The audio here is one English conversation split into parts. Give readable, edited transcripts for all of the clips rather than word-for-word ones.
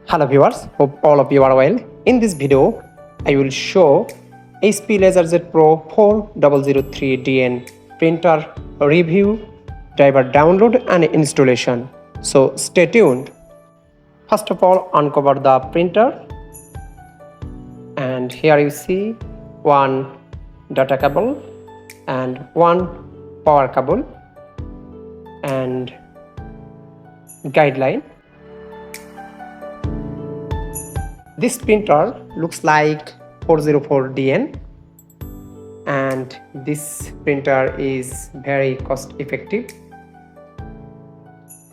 Hello viewers, hope all of you are well. In this video, I will show HP LaserJet Pro 4003DN printer review, driver download and installation. So stay tuned. First of all, uncover the printer, and here you see one data cable and one power cable and guideline. This printer looks like 404DN, and this printer is very cost effective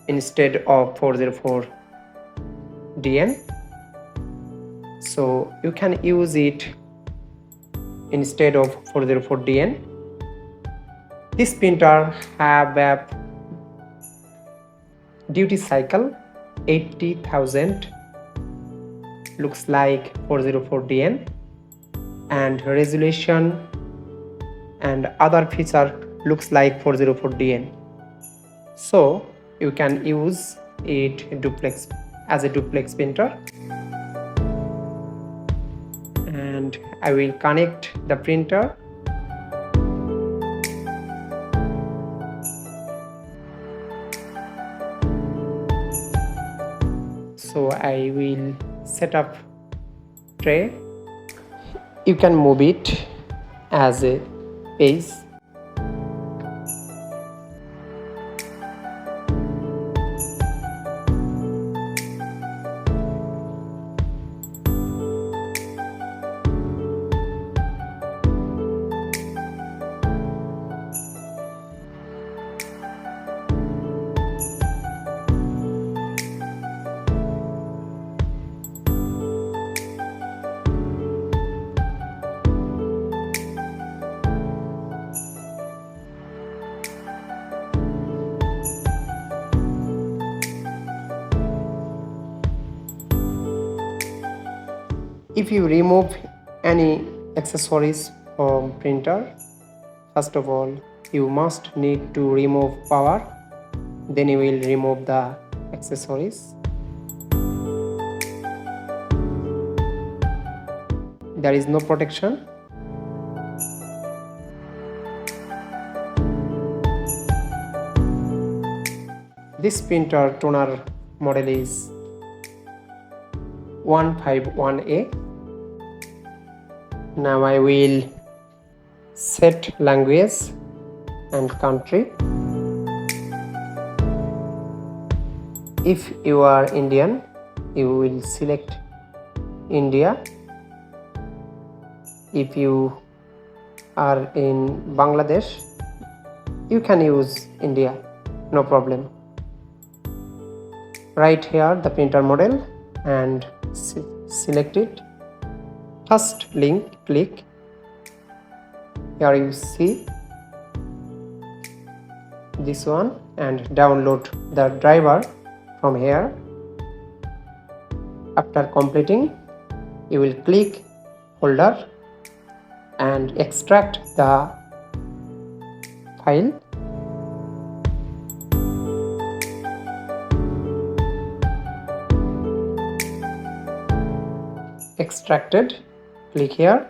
instead of 404DN. So you can use it instead of 404DN. This printer have a duty cycle 80,000, looks like 404DN, and resolution and other feature looks like 404DN. So you can use it as a duplex printer. And I will connect the printer. So I will set up tray. You can move it as a page. If you remove any accessories from printer, first of all you must need to remove power, then you will remove the accessories. There is no protection. This printer toner model is 151A. Now I will set language and country. If you are Indian, you will select India. If you are in Bangladesh, you can use India, no problem. Right here the printer model and select it. First link, click. Here you see this one, and download the driver from here. After completing, you will click folder and extract the file. Extracted, click here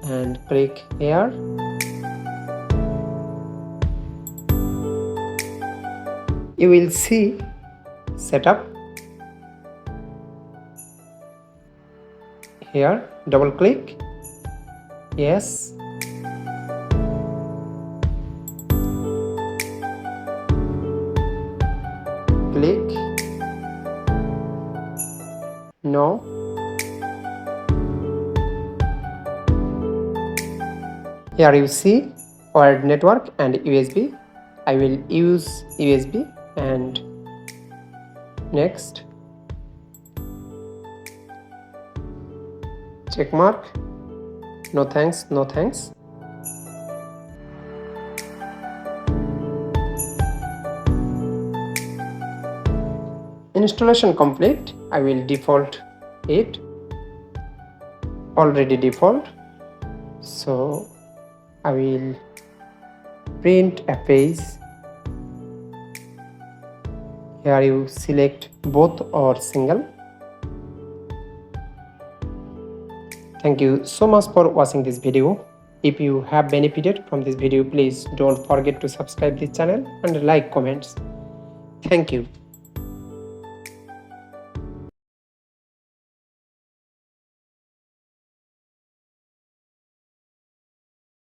and click here. You will see setup. Here double click, yes, click no. Here you see wired network and USB. I will use USB and next. Check mark. No thanks, no thanks. Installation complete. I will default it. Already default. So I will print a page. Here you select both or single. Thank you so much for watching this video. If you have benefited from this video, please don't forget to subscribe this channel and like comments. Thank you.